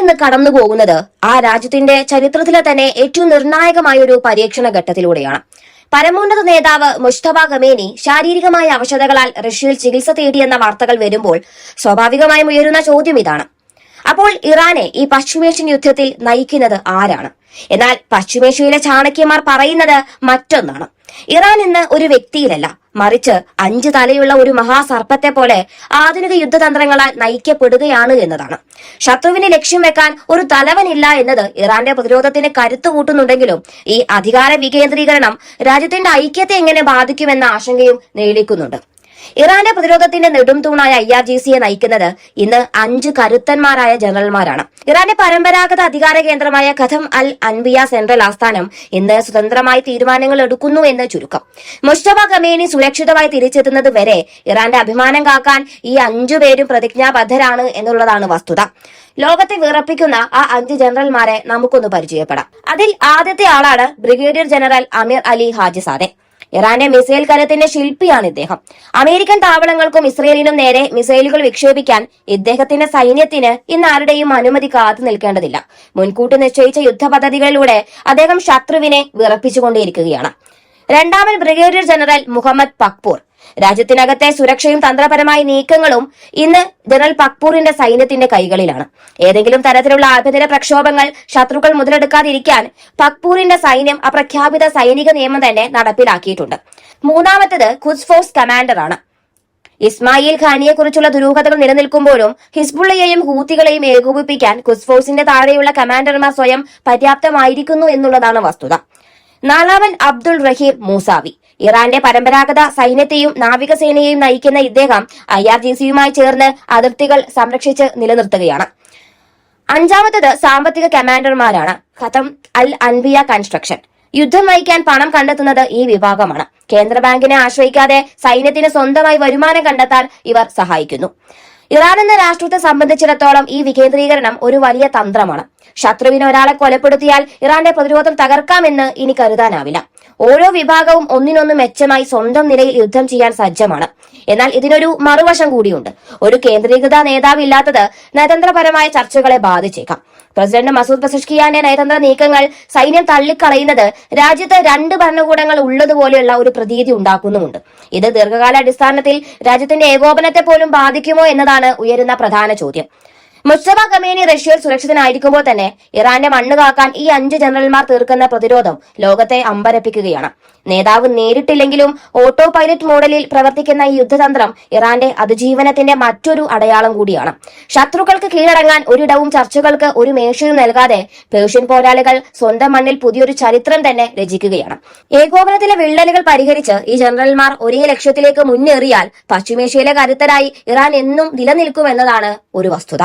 ഇന്ന് കടന്നു പോകുന്നത് ആ രാജ്യത്തിന്റെ ചരിത്രത്തിലെ തന്നെ ഏറ്റവും നിർണായകമായ ഒരു പരീക്ഷണ ഘട്ടത്തിലൂടെയാണ്. പരമോന്നത നേതാവ് മുസ്തഫ ഖമേനി ശാരീരികമായ അവശതകളാൽ റഷ്യയിൽ ചികിത്സ തേടിയെന്ന വാർത്തകൾ വരുമ്പോൾ സ്വാഭാവികമായും ഉയരുന്ന ചോദ്യം ഇതാണ്: അപ്പോൾ ഇറാനെ ഈ പശ്ചിമേഷ്യൻ യുദ്ധത്തിൽ നയിക്കുന്നത് ആരാണ്? എന്നാൽ പശ്ചിമേഷ്യയിലെ ചാണക്യന്മാർ പറയുന്നത് മറ്റൊന്നാണ്. ഇറാൻ ഇന്ന് ഒരു വ്യക്തിയിലല്ല, മറിച്ച് 5 തലയുള്ള ഒരു മഹാസർപ്പത്തെ പോലെ ആധുനിക യുദ്ധതന്ത്രങ്ങളാൽ നയിക്കപ്പെടുകയാണ് എന്നതാണ്. ശത്രുവിനെ ലക്ഷ്യം വെക്കാൻ ഒരു തലവനില്ല എന്നത് ഇറാന്റെ പ്രതിരോധത്തിന് കരുത്തു കൂട്ടുന്നുണ്ടെങ്കിലും ഈ അധികാര വികേന്ദ്രീകരണം രാജ്യത്തിന്റെ ഐക്യത്തെ എങ്ങനെ ബാധിക്കുമെന്ന ആശങ്കയും നേടിക്കുന്നുണ്ട്. ഇറാന്റെ പ്രതിരോധത്തിന്റെ നെടുംതൂണായ IRGCയെ നയിക്കുന്നത് ഇന്ന് 5 കരുത്തന്മാരായ ജനറൽമാരാണ്. ഇറാന്റെ പരമ്പരാഗത അധികാര കേന്ദ്രമായ ഖതം അൽ അൻബിയ സെൻട്രൽ ആസ്ഥാനം ഇന്ന് സ്വതന്ത്രമായി തീരുമാനങ്ങൾ എടുക്കുന്നു എന്ന് ചുരുക്കം. മുസ്തഫ ഖമേനി സുരക്ഷിതമായി തിരിച്ചെത്തുന്നത് വരെ ഇറാന്റെ അഭിമാനം കാക്കാൻ ഈ 5 പേരും പ്രതിജ്ഞാബദ്ധരാണ് എന്നുള്ളതാണ് വസ്തുത. ലോകത്തെ വിറപ്പിക്കുന്ന ആ 5 ജനറൽമാരെ നമുക്കൊന്ന് പരിചയപ്പെടാം. അതിൽ ആദ്യത്തെ ആളാണ് ബ്രിഗേഡിയർ ജനറൽ അമീർ അലി ഹാജിസാദെ. ഇറാന്റെ മിസൈൽ കരത്തിന്റെ ശില്പിയാണ് ഇദ്ദേഹം. അമേരിക്കൻ താവളങ്ങൾക്കും ഇസ്രയേലിനും നേരെ മിസൈലുകൾ വിക്ഷേപിക്കാൻ ഇദ്ദേഹത്തിന്റെ സൈന്യത്തിന് ഇന്ന് ആരുടെയും അനുമതി കാത്തു നിൽക്കേണ്ടതില്ല. മുൻകൂട്ടി നിശ്ചയിച്ച യുദ്ധ പദ്ധതികളിലൂടെ അദ്ദേഹം ശത്രുവിനെ വിറപ്പിച്ചുകൊണ്ടേയിരിക്കുകയാണ്. രണ്ടാമൻ ബ്രിഗേഡിയർ ജനറൽ മുഹമ്മദ് പക്പൂർ. രാജ്യത്തിനകത്തെ സുരക്ഷയും തന്ത്രപരമായ നീക്കങ്ങളും ഇന്ന് ജനറൽ പക്പൂറിന്റെ സൈന്യത്തിന്റെ കൈകളിലാണ്. ഏതെങ്കിലും തരത്തിലുള്ള ആഭ്യന്തര പ്രക്ഷോഭങ്ങൾ ശത്രുക്കൾ മുതലെടുക്കാതിരിക്കാൻ പക്പൂറിന്റെ സൈന്യം അപ്രഖ്യാപിത സൈനിക നിയമം തന്നെ നടപ്പിലാക്കിയിട്ടുണ്ട്. മൂന്നാമത്തത് ഖുദ്സ് ഫോഴ്സ് കമാൻഡറാണ്. ഇസ്മായിൽ ഖാനിയെ കുറിച്ചുള്ള ദുരൂഹതകൾ നിലനിൽക്കുമ്പോഴും ഹിസ്ബുള്ളയെയും ഹൂത്തികളെയും ഏകോപിപ്പിക്കാൻ ഖുദ്സ് ഫോഴ്സിന്റെ താഴെയുള്ള കമാൻഡർമാർ സ്വയം പര്യാപ്തമായിരിക്കുന്നു എന്നുള്ളതാണ് വസ്തുത. നാലാമൻ അബ്ദുൾ റഹീം മൂസാവി. ഇറാന്റെ പരമ്പരാഗത സൈന്യത്തെയും നാവികസേനയെയും നയിക്കുന്ന ഇദ്ദേഹം IRGCയുമായി ചേർന്ന് അതിർത്തികൾ സംരക്ഷിച്ച് നിലനിർത്തുകയാണ്. അഞ്ചാമത്തത് സാമ്പത്തിക കമാൻഡർമാരാണ്. ഖതം അൽ അൻബിയ കൺസ്ട്രക്ഷൻ. യുദ്ധം നയിക്കാൻ പണം കണ്ടെത്തുന്നത് ഈ വിഭാഗമാണ്. കേന്ദ്ര ബാങ്കിനെ ആശ്രയിക്കാതെ സൈന്യത്തിന് സ്വന്തമായി വരുമാനം കണ്ടെത്താൻ ഇവർ സഹായിക്കുന്നു. ഇറാൻ എന്ന രാഷ്ട്രത്തെ സംബന്ധിച്ചിടത്തോളം ഈ വികേന്ദ്രീകരണം ഒരു വലിയ തന്ത്രമാണ്. ശത്രുവിന് ഒരാളെ കൊലപ്പെടുത്തിയാൽ ഇറാന്റെ പ്രതിരോധം തകർക്കാമെന്ന് ഇനി കരുതാനാവില്ല. ഓരോ വിഭാഗവും ഒന്നിനൊന്ന് മെച്ചമായി സ്വന്തം നിലയിൽ യുദ്ധം ചെയ്യാൻ സജ്ജമാണ്. എന്നാൽ ഇതിനൊരു മറുവശം കൂടിയുണ്ട്. ഒരു കേന്ദ്രീകൃത നേതാവില്ലാത്തത് നയതന്ത്രപരമായ ചർച്ചകളെ ബാധിച്ചേക്കാം. പ്രസിഡന്റ് മസൂദ് പെസഷ്കിയാന്റെ നയതന്ത്ര നീക്കങ്ങൾ സൈന്യം തള്ളിക്കളയുന്നത് രാജ്യത്ത് 2 ഭരണകൂടങ്ങൾ ഉള്ളതുപോലെയുള്ള ഒരു പ്രതീതി ഉണ്ടാക്കുന്നുമുണ്ട്. ഇത് ദീർഘകാല അടിസ്ഥാനത്തിൽ രാജ്യത്തിന്റെ ഏകോപനത്തെ പോലും ബാധിക്കുമോ എന്നതാണ് ഉയരുന്ന പ്രധാന ചോദ്യം. മുസ്തഫ ഖമേനി റഷ്യയിൽ സുരക്ഷിതനായിരിക്കുമ്പോൾ തന്നെ ഇറാന്റെ മണ്ണ് കാക്കാൻ ഈ 5 ജനറൽമാർ തീർക്കുന്ന പ്രതിരോധം ലോകത്തെ അമ്പരപ്പിക്കുകയാണ്. നേതാവ് നേരിട്ടില്ലെങ്കിലും ഓട്ടോ പൈലറ്റ് മോഡലിൽ പ്രവർത്തിക്കുന്ന ഈ യുദ്ധതന്ത്രം ഇറാന്റെ അതിജീവനത്തിന്റെ മറ്റൊരു അടയാളം കൂടിയാണ്. ശത്രുക്കൾക്ക് കീഴടങ്ങാൻ ഒരിടവും ചർച്ചകൾക്ക് ഒരു മേശയും നൽകാതെ പേർഷ്യൻ പോരാളികൾ സ്വന്തം മണ്ണിൽ പുതിയൊരു ചരിത്രം തന്നെ രചിക്കുകയാണ്. ഏകോപനത്തിലെ വിള്ളലുകൾ പരിഹരിച്ച് ഈ ജനറൽമാർ ഒരേ ലക്ഷ്യത്തിലേക്ക് മുന്നേറിയാൽ പശ്ചിമേഷ്യയിലെ കരുത്തരായി ഇറാൻ എന്നും നിലനിൽക്കുമെന്നതാണ് ഒരു വസ്തുത.